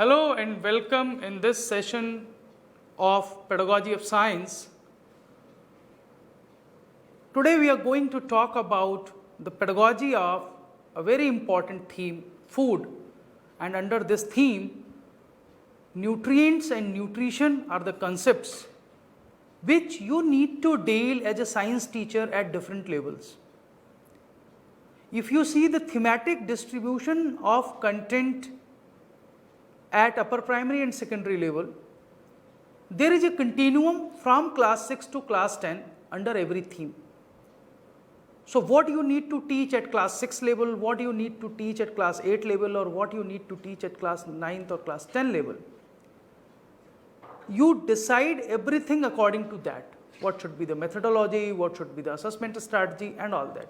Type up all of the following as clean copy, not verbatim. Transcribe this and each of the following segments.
Hello and welcome in this session of Pedagogy of Science. Today we are going to talk about the pedagogy of a very important theme, food. And under this theme, nutrients and nutrition are the concepts which you need to deal as a science teacher at different levels. If you see the thematic distribution of content at upper primary and secondary level, there is a continuum from class 6 to class 10 under every theme. So what you need to teach at class 6 level, what you need to teach at class 8 level, or what you need to teach at class 9th or class 10 level, you decide everything according to that. What should be the methodology, what should be the assessment strategy, and all that.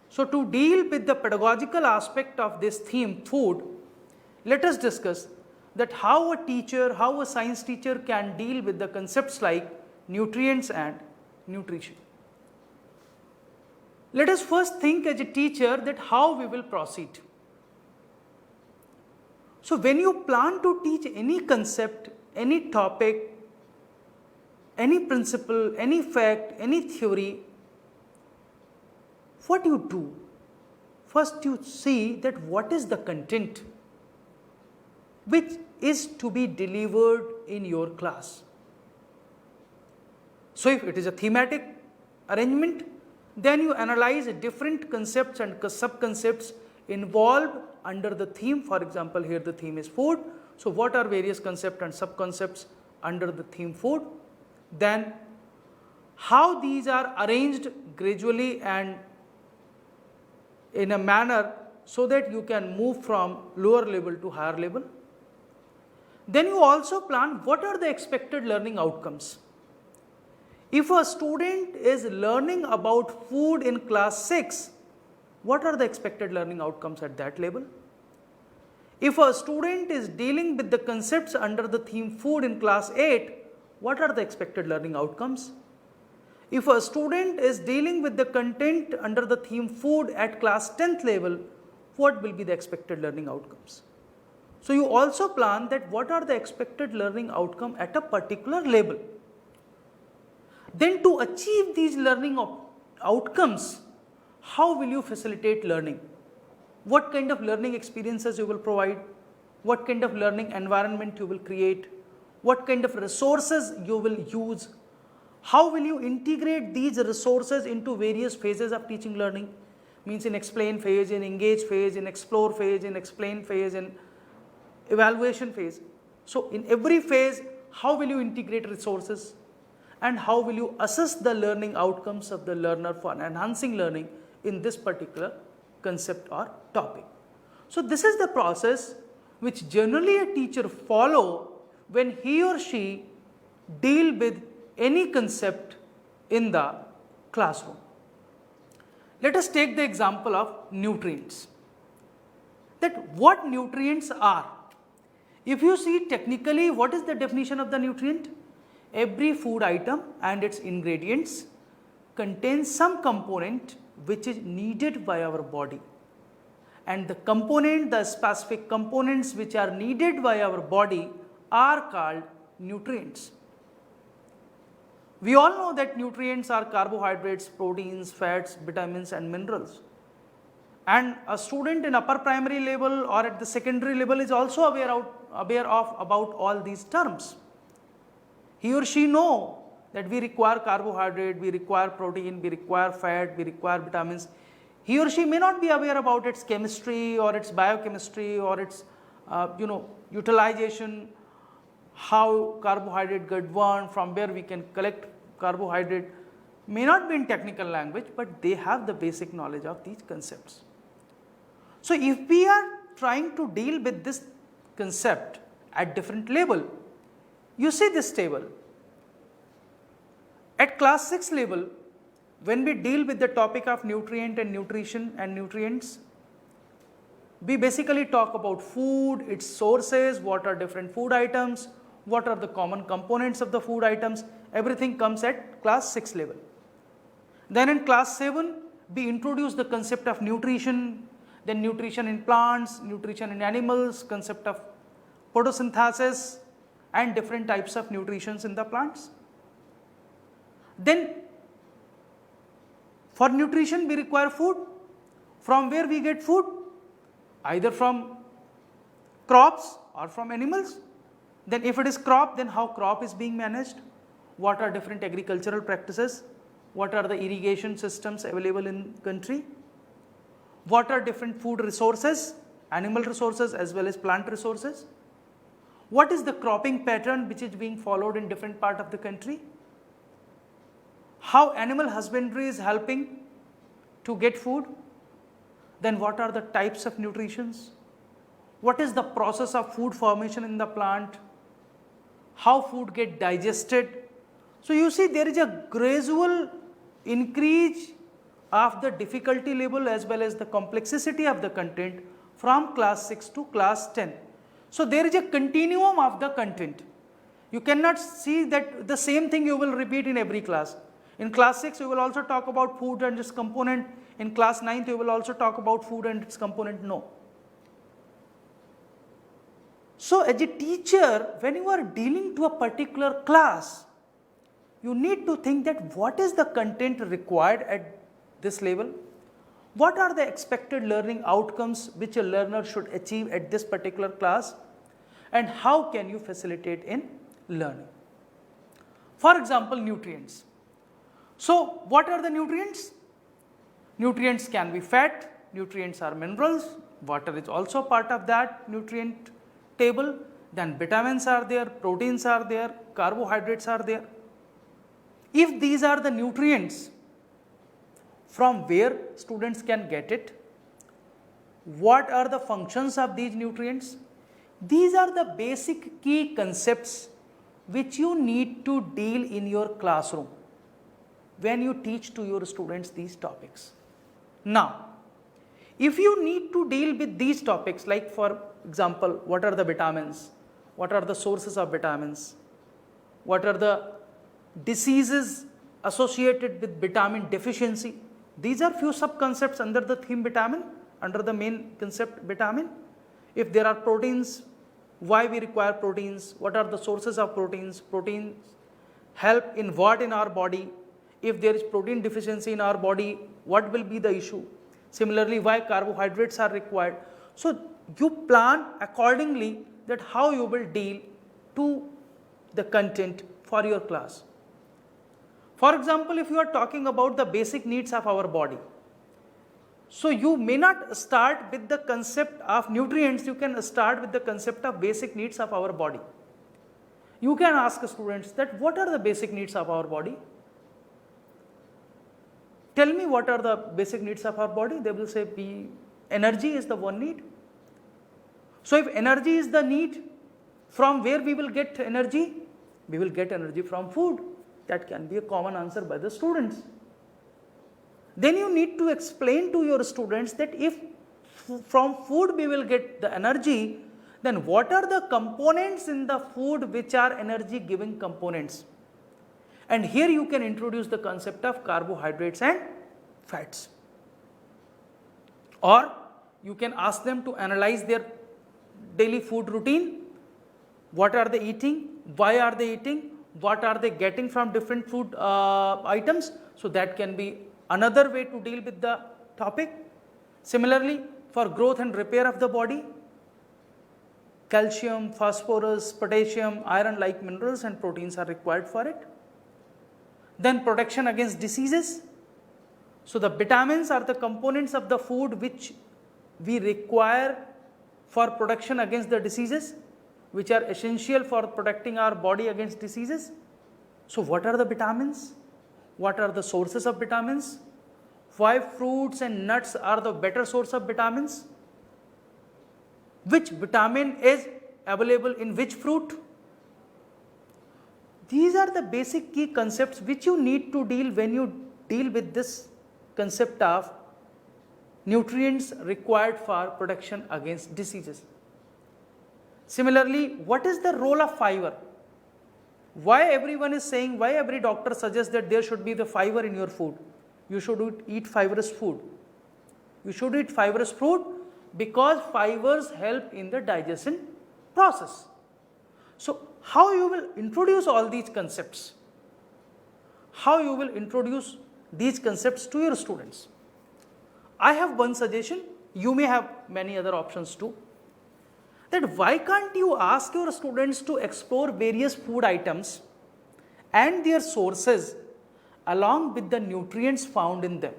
So to deal with the pedagogical aspect of this theme, food, let us discuss that how a teacher, how a science teacher can deal with the concepts like nutrients and nutrition. Let us first think as a teacher that how we will proceed. So when you plan to teach any concept, any topic, any principle, any fact, any theory, what you do? First you see that what is the content which is to be delivered in your class. So if it is a thematic arrangement, then you analyze different concepts and sub-concepts involved under the theme. For example, here the theme is food. So what are various concepts and sub-concepts under the theme food? Then how these are arranged gradually and in a manner so that you can move from lower level to higher level. Then you also plan what are the expected learning outcomes. If a student is learning about food in class 6, what are the expected learning outcomes at that level? If a student is dealing with the concepts under the theme food in class 8, what are the expected learning outcomes? If a student is dealing with the content under the theme food at class 10th level, what will be the expected learning outcomes? So you also plan that what are the expected learning outcome at a particular level. Then to achieve these learning outcomes, how will you facilitate learning? What kind of learning experiences you will provide? What kind of learning environment you will create? What kind of resources you will use? How will you integrate these resources into various phases of teaching learning? Means in explain phase, in engage phase, in explore phase, in explain phase, in evaluation phase. So in every phase, how will you integrate resources and how will you assess the learning outcomes of the learner for enhancing learning in this particular concept or topic. So this is the process which generally a teacher follow when he or she deal with any concept in the classroom. Let us take the example of nutrients. That what nutrients are. If you see technically what is the definition of the nutrient? Every food item and its ingredients contains some component which is needed by our body. And the specific components which are needed by our body are called nutrients. We all know that nutrients are carbohydrates, proteins, fats, vitamins and minerals. And a student in upper primary level or at the secondary level is also aware of about all these terms. He or she know that we require carbohydrate, we require protein, we require fat, we require vitamins. He or she may not be aware about its chemistry or its biochemistry or its utilization, how carbohydrate get burned, from where we can collect carbohydrate. May not be in technical language, but they have the basic knowledge of these concepts. So if we are trying to deal with this concept at different level, you see this table. At class 6 level, when we deal with the topic of nutrient and nutrition and nutrients, we basically talk about food, its sources, what are different food items, what are the common components of the food items, everything comes at class 6 level. Then in class 7, we introduce the concept of nutrition, then nutrition in plants, nutrition in animals, concept of photosynthesis and different types of nutritions in the plants. Then for nutrition we require food. From where we get food? Either from crops or from animals. Then if it is crop, then how crop is being managed? What are different agricultural practices? What are the irrigation systems available in country? What are different food resources, animal resources as well as plant resources? What is the cropping pattern which is being followed in different part of the country? How animal husbandry is helping to get food? Then what are the types of nutritions? What is the process of food formation in the plant? How food get digested? So you see there is a gradual increase of the difficulty level as well as the complexity of the content from class 6 to class 10. So there is a continuum of the content. You cannot see that the same thing you will repeat in every class. In class 6 you will also talk about food and its component. In class 9 you will also talk about food and its component. No. So as a teacher, when you are dealing to a particular class, you need to think that what is the content required at this level? What are the expected learning outcomes which a learner should achieve at this particular class? And how can you facilitate in learning? For example, nutrients. So what are the nutrients? Nutrients can be fat, nutrients are minerals, water is also part of that nutrient table, then vitamins are there, proteins are there, carbohydrates are there. If these are the nutrients, from where students can get it? What are the functions of these nutrients? These are the basic key concepts which you need to deal in your classroom when you teach to your students these topics. Now, if you need to deal with these topics, like for example, what are the vitamins? What are the sources of vitamins? What are the diseases associated with vitamin deficiency? These are few sub-concepts under the theme vitamin, under the main concept vitamin. If there are proteins, why we require proteins? What are the sources of proteins? Proteins help in what in our body? If there is protein deficiency in our body, what will be the issue? Similarly, why carbohydrates are required? So you plan accordingly that how you will deal to the content for your class. For example, if you are talking about the basic needs of our body, so you may not start with the concept of nutrients, you can start with the concept of basic needs of our body. You can ask students that what are the basic needs of our body? Tell me what are the basic needs of our body. They will say energy is the one need. So if energy is the need, from where we will get energy? We will get energy from food. That can be a common answer by the students. Then you need to explain to your students that if from food we will get the energy, then what are the components in the food which are energy giving components? And here you can introduce the concept of carbohydrates and fats. Or you can ask them to analyze their daily food routine. What are they eating? Why are they eating? What are they getting from different food items? So that can be another way to deal with the topic. Similarly, for growth and repair of the body, calcium, phosphorus, potassium, iron like minerals and proteins are required for it. Then protection against diseases. So the vitamins are the components of the food which we require for protection against the diseases, which are essential for protecting our body against diseases. So what are the vitamins? What are the sources of vitamins? Why fruits and nuts are the better source of vitamins? Which vitamin is available in which fruit? These are the basic key concepts which you need to deal when you deal with this concept of nutrients required for protection against diseases. Similarly, what is the role of fiber? Why everyone is saying, why every doctor suggests that there should be the fiber in your food? You should eat fibrous food. You should eat fibrous food because fibers help in the digestion process. So, how you will introduce all these concepts? How you will introduce these concepts to your students? I have one suggestion, you may have many other options too, that why can't you ask your students to explore various food items and their sources along with the nutrients found in them.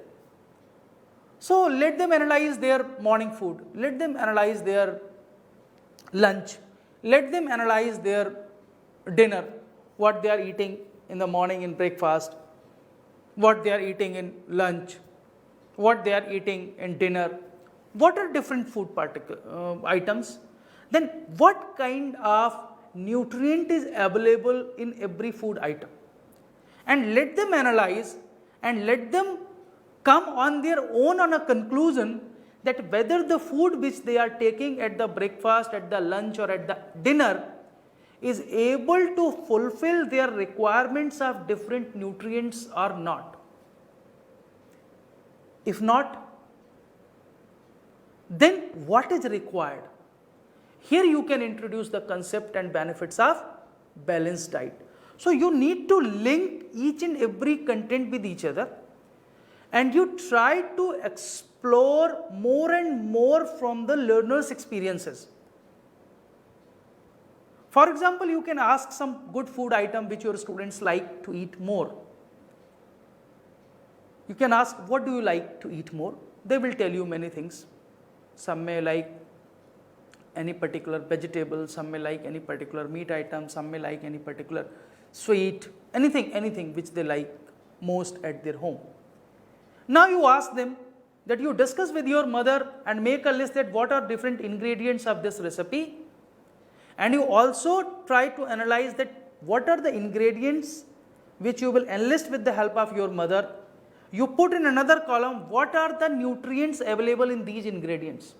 So, let them analyze their morning food, let them analyze their lunch, let them analyze their dinner, what they are eating in the morning in breakfast, what they are eating in lunch, what they are eating in dinner, what are different food items, then what kind of nutrient is available in every food item, and let them analyze and let them come on their own on a conclusion that whether the food which they are taking at the breakfast, at the lunch or at the dinner is able to fulfill their requirements of different nutrients or not. If not, then what is required? Here you can introduce the concept and benefits of balanced diet. So, you need to link each and every content with each other, and you try to explore more and more from the learner's experiences. For example, you can ask some good food item which your students like to eat more. You can ask, what do you like to eat more? They will tell you many things. Some may like any particular vegetable, some may like any particular meat item, some may like any particular sweet, anything which they like most at their home. Now you ask them that you discuss with your mother and make a list that what are different ingredients of this recipe, and you also try to analyze that what are the ingredients which you will enlist with the help of your mother. You put in another column what are the nutrients available in these ingredients.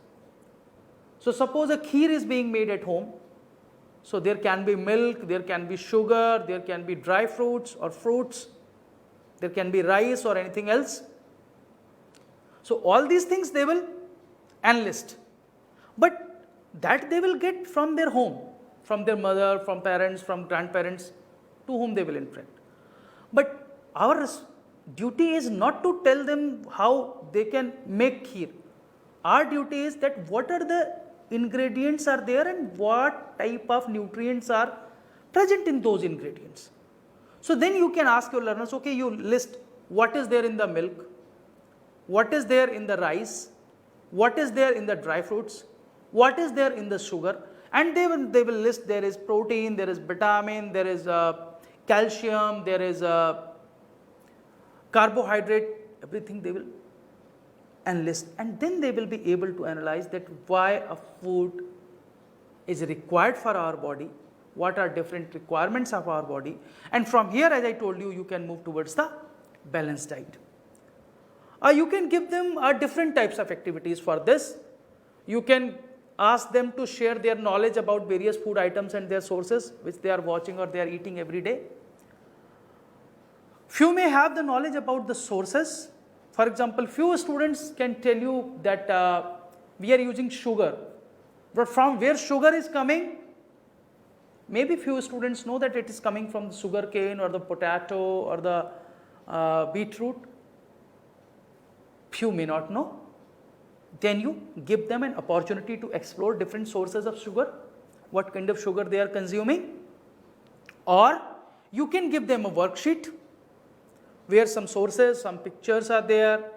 So, suppose a kheer is being made at home, so there can be milk, there can be sugar, there can be dry fruits or fruits, there can be rice or anything else. So, all these things they will enlist, but that they will get from their home, from their mother, from parents, from grandparents, to whom they will interact. But our duty is not to tell them how they can make kheer. Our duty is that what are the ingredients are there and what type of nutrients are present in those ingredients. So, then you can ask your learners, okay, you list what is there in the milk, what is there in the rice, what is there in the dry fruits, what is there in the sugar, and they will list there is protein, there is vitamin, there is calcium, there is carbohydrate, everything they will enlist, and then they will be able to analyze that why a food is required for our body, what are different requirements of our body, and from here, as I told you, you can move towards the balanced diet. You can give them different types of activities for this. You can ask them to share their knowledge about various food items and their sources which they are watching or they are eating every day. Few may have the knowledge about the sources. For example, few students can tell you that we are using sugar, but from where sugar is coming, maybe few students know that it is coming from the sugar cane or the potato or the beetroot. Few may not know. Then you give them an opportunity to explore different sources of sugar, what kind of sugar they are consuming, or you can give them a worksheet where some sources, some pictures are there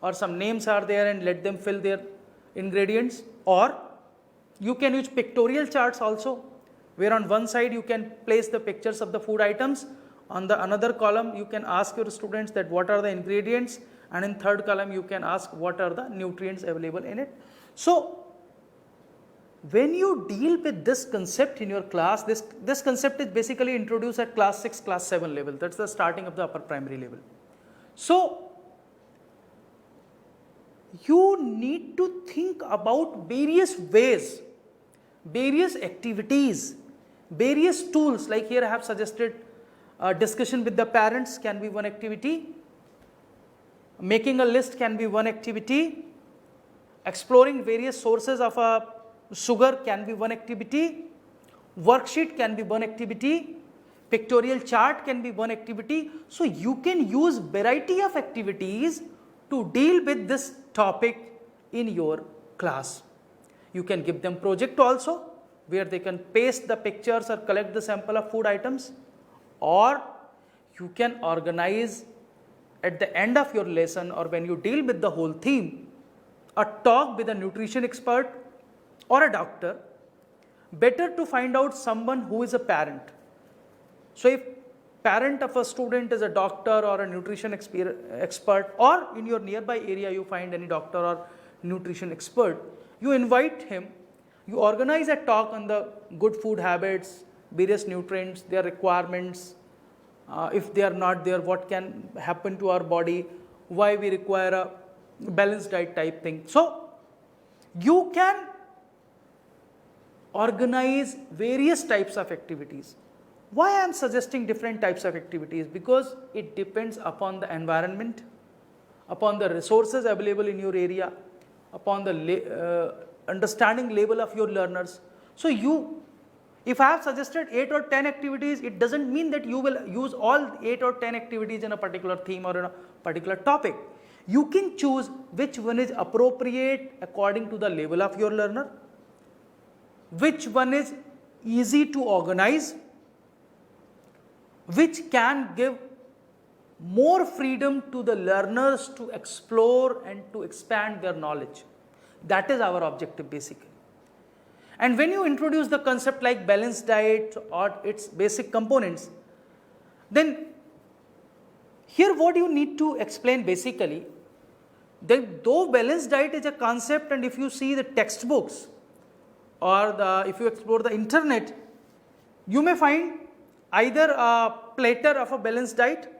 or some names are there, and let them fill their ingredients. Or you can use pictorial charts also, where on one side you can place the pictures of the food items, on the another column you can ask your students that what are the ingredients, and in third column you can ask what are the nutrients available in it. So, when you deal with this concept in your class, this concept is basically introduced at class 6, class 7 level. That is the starting of the upper primary level. So, you need to think about various ways, various activities, various tools. Like here I have suggested discussion with the parents can be one activity, making a list can be one activity, exploring various sources of sugar can be one activity, worksheet can be one activity, pictorial chart can be one activity. So you can use variety of activities to deal with this topic in your class. You can give them project also, where they can paste the pictures or collect the sample of food items, or you can organize at the end of your lesson or when you deal with the whole theme, a talk with a nutrition expert or a doctor. Better to find out someone who is a parent. So if parent of a student is a doctor or a nutrition expert, or in your nearby area you find any doctor or nutrition expert, you invite him, you organize a talk on the good food habits, various nutrients, their requirements, if they are not there, what can happen to our body, why we require a balanced diet type thing. So you can organize various types of activities. Why I am suggesting different types of activities? Because it depends upon the environment, upon the resources available in your area, upon the understanding level of your learners. So if I have suggested 8 or 10 activities, it doesn't mean that you will use all 8 or 10 activities in a particular theme or in a particular topic. You can choose which one is appropriate according to the level of your learner, which one is easy to organize, which can give more freedom to the learners to explore and to expand their knowledge. That is our objective basically. And when you introduce the concept like balanced diet or its basic components, then here what you need to explain basically, that though balanced diet is a concept, and if you see the textbooks or if you explore the internet, you may find either a platter of a balanced diet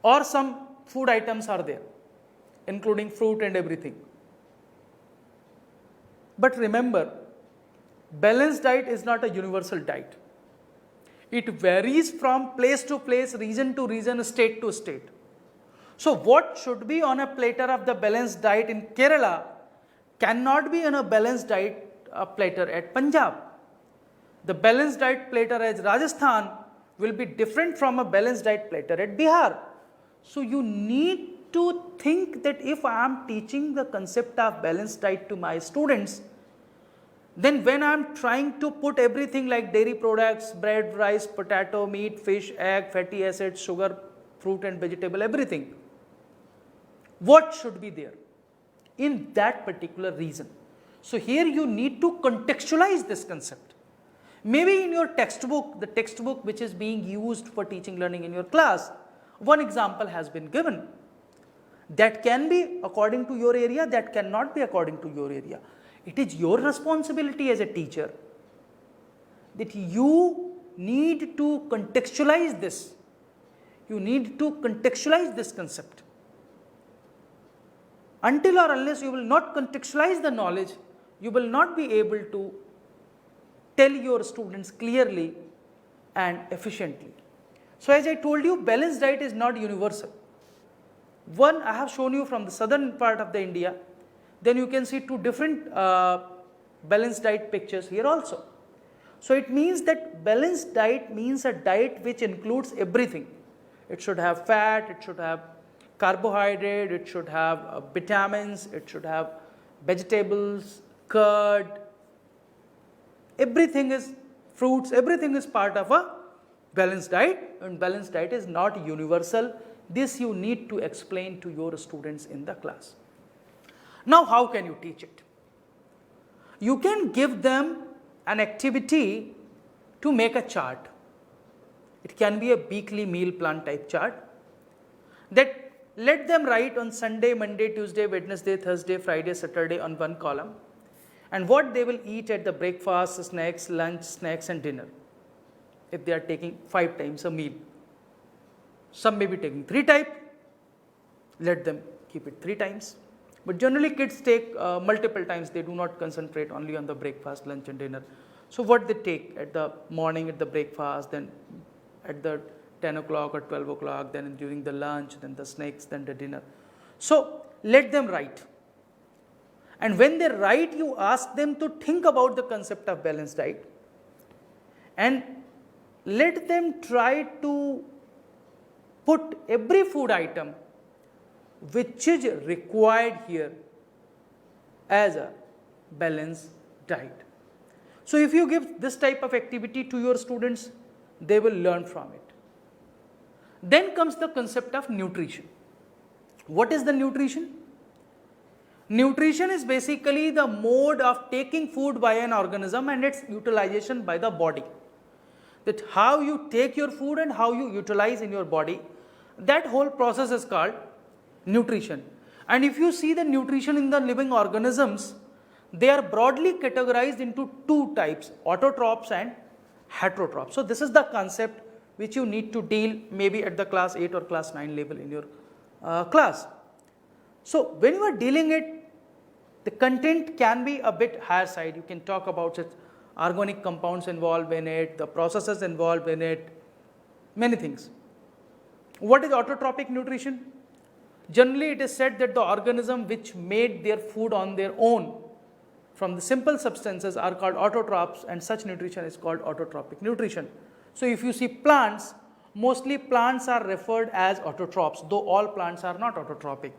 or some food items are there, including fruit and everything. But remember, balanced diet is not a universal diet. It varies from place to place, region to region, state to state. So what should be on a platter of the balanced diet in Kerala cannot be on a balanced diet platter at Punjab. The balanced diet platter at Rajasthan will be different from a balanced diet platter at Bihar. So you need to think that if I am teaching the concept of balanced diet to my students, then when I am trying to put everything like dairy products, bread, rice, potato, meat, fish, egg, fatty acids, sugar, fruit and vegetable, everything, what should be there in that particular region? So here you need to contextualize this concept. Maybe in your textbook, the textbook which is being used for teaching learning in your class, one example has been given. That can be according to your area, that cannot be according to your area. It is your responsibility as a teacher that you need to contextualize this. You need to contextualize this concept. Until or unless you will not contextualize the knowledge, you will not be able to tell your students clearly and efficiently. So as I told you, balanced diet is not universal. One I have shown you from the southern part of the India, then you can see two different balanced diet pictures here also. So it means that balanced diet means a diet which includes everything. It should have fat, it should have carbohydrate, it should have vitamins, it should have vegetables, curd, everything is fruits, everything is part of a balanced diet, and balanced diet is not universal. This you need to explain to your students in the class. Now how can you teach it? You can give them an activity to make a chart. It can be a weekly meal plan type chart that let them write on Sunday, Monday, Tuesday, Wednesday, Thursday, Friday, Saturday on one column, and what they will eat at the breakfast, snacks, lunch, snacks and dinner, if they are taking 5 times a meal. Some may be taking 3 times, let them keep it 3 times. But generally kids take multiple times, they do not concentrate only on the breakfast, lunch and dinner. So what they take at the morning at the breakfast, then at the 10 o'clock or 12 o'clock, then during the lunch, then the snacks, then the dinner. So let them write. And when they write, you ask them to think about the concept of balanced diet. and let them try to put every food item which is required here as a balanced diet. So if you give this type of activity to your students, they will learn from it. Then comes the concept of nutrition. What is the nutrition? Nutrition is basically the mode of taking food by an organism and its utilization by the body. That how you take your food and how you utilize in your body, that whole process is called nutrition. And if you see the nutrition in the living organisms, they are broadly categorized into two types, autotrophs and heterotrophs. So this is the concept which you need to deal maybe at the class 8 or class 9 level in your class. So when you are dealing it, the content can be a bit higher side. You can talk about such organic compounds involved in it, the processes involved in it, many things. What is autotrophic nutrition? Generally it is said that the organism which made their food on their own from the simple substances are called autotrophs, and such nutrition is called autotrophic nutrition. So if you see plants, mostly plants are referred as autotrophs, though all plants are not autotrophic.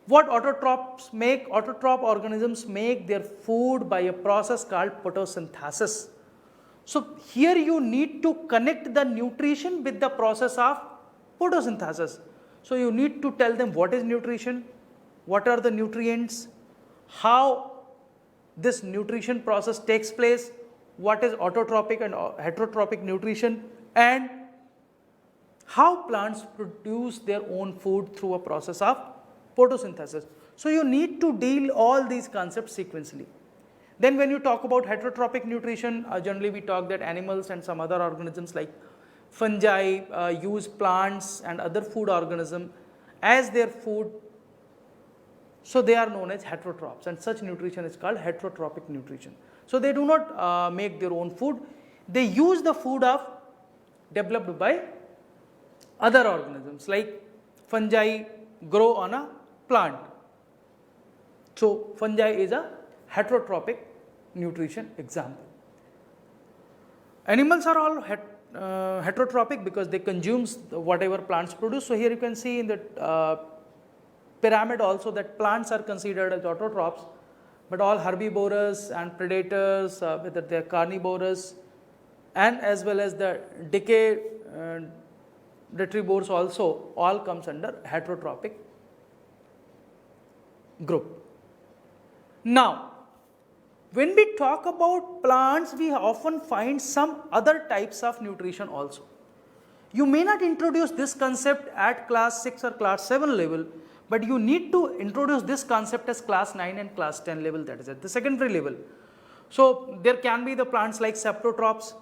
What autotrophs make? Autotroph organisms make their food by a process called photosynthesis. So here you need to connect the nutrition with the process of photosynthesis. So you need to tell them what is nutrition, what are the nutrients, how this nutrition process takes place, what is autotrophic and heterotrophic nutrition, and how plants produce their own food through a process of photosynthesis. So you need to deal all these concepts sequentially. Then when you talk about heterotrophic nutrition, generally we talk that animals and some other organisms like fungi use plants and other food organisms as their food. So they are known as heterotrophs, and such nutrition is called heterotrophic nutrition. So they do not make their own food. They use the food of developed by other organisms, like fungi grow on a plant. So fungi is a heterotrophic nutrition example. Animals are all heterotrophic because they consume whatever plants produce. So here you can see in the pyramid also that plants are considered as autotrophs, but all herbivorous and predators, whether they are carnivorous, and as well as the decay retrivores also, all comes under heterotrophic group. Now, when we talk about plants, we often find some other types of nutrition also. You may not introduce this concept at class 6 or class 7 level, but you need to introduce this concept as class 9 and class 10 level, that is at the secondary level. So there can be the plants like saprotrophs.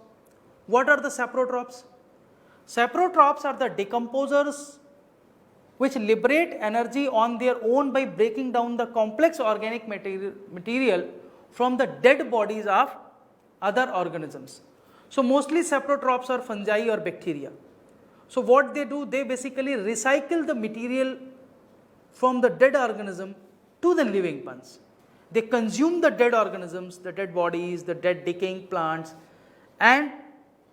What are the saprotrophs? Saprotrophs are the decomposers which liberate energy on their own by breaking down the complex organic material from the dead bodies of other organisms. So mostly saprotrophs are fungi or bacteria. So what they do, they basically recycle the material from the dead organism to the living ones. They consume the dead organisms, the dead bodies, the dead decaying plants, and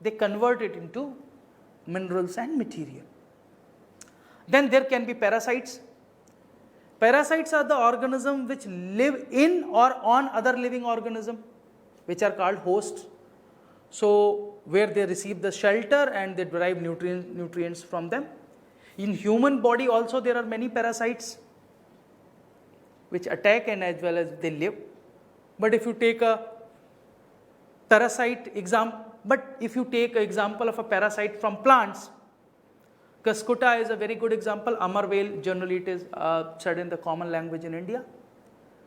they convert it into minerals and material. Then there can be parasites. Parasites are the organisms which live in or on other living organisms, which are called hosts. So where they receive the shelter and they derive nutrients from them. In human body also there are many parasites which attack and as well as they live. But if you take a parasite example, of a parasite from plants, Cuscuta is a very good example. Amarvale, generally it is said in the common language in India,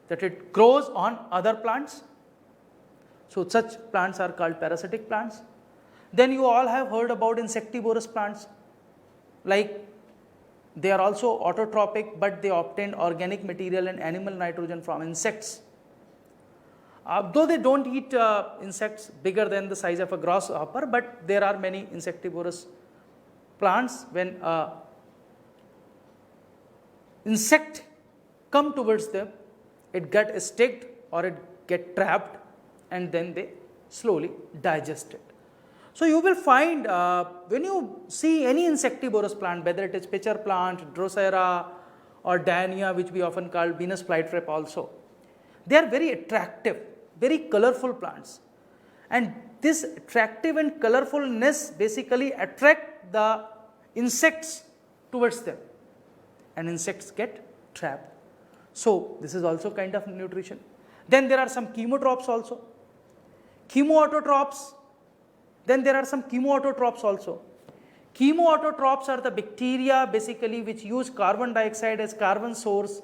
that it grows on other plants. So such plants are called parasitic plants. Then you all have heard about insectivorous plants, like they are also autotrophic, but they obtain organic material and animal nitrogen from insects. Though they don't eat insects bigger than the size of a grasshopper, but there are many insectivorous plants. When insect come towards them, it get sticked or it get trapped and then they slowly digest it. So you will find when you see any insectivorous plant, whether it is pitcher plant, Drosera or Diania, which we often call Venus flytrap also, they are very attractive, very colorful plants. And this attractive and colorfulness basically attract the insects towards them, and insects get trapped. So this is also kind of nutrition. Then there are some chemotrophs also. Chemoautotrophs. Then there are some chemoautotrophs also. Chemoautotrophs are the bacteria basically which use carbon dioxide as carbon source,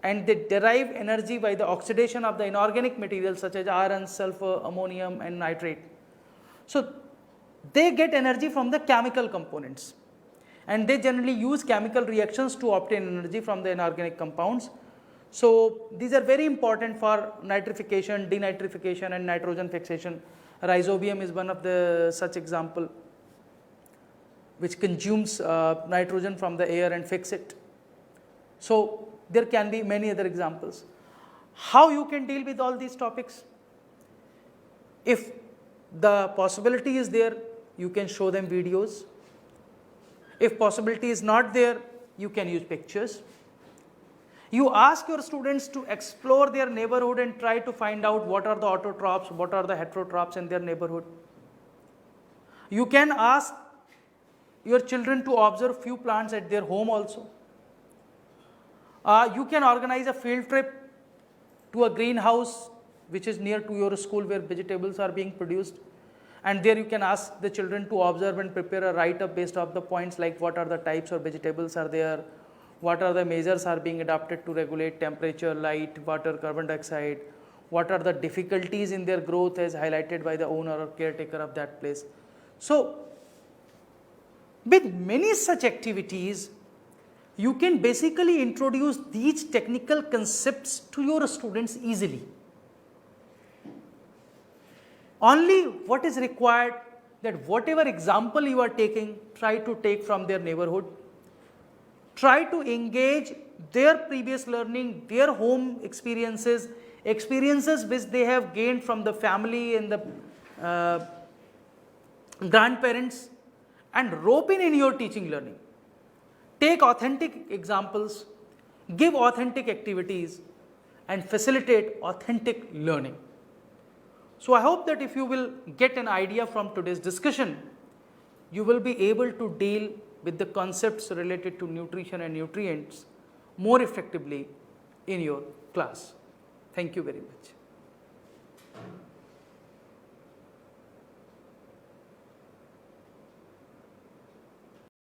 and they derive energy by the oxidation of the inorganic materials such as iron, sulfur, ammonium and nitrate. So they get energy from the chemical components, and they generally use chemical reactions to obtain energy from the inorganic compounds. So these are very important for nitrification, denitrification and nitrogen fixation. Rhizobium is one of the such example, which consumes nitrogen from the air and fix it. So there can be many other examples. How you can deal with all these topics? If the possibility is there, you can show them videos. If possibility is not there, you can use pictures. You ask your students to explore their neighborhood and try to find out what are the autotrophs, what are the heterotrophs in their neighborhood. You can ask your children to observe few plants at their home also. You can organize a field trip to a greenhouse which is near to your school where vegetables are being produced, and there you can ask the children to observe and prepare a write-up based off the points like what are the types of vegetables are there, what are the measures are being adopted to regulate temperature, light, water, carbon dioxide, what are the difficulties in their growth as highlighted by the owner or caretaker of that place. So with many such activities, you can basically introduce these technical concepts to your students easily. Only what is required that whatever example you are taking, try to take from their neighborhood. Try to engage their previous learning, their home experiences, experiences which they have gained from the family and the grandparents, and rope in your teaching learning. Take authentic examples, give authentic activities and facilitate authentic learning. So I hope that if you will get an idea from today's discussion, you will be able to deal with the concepts related to nutrition and nutrients more effectively in your class. Thank you very much.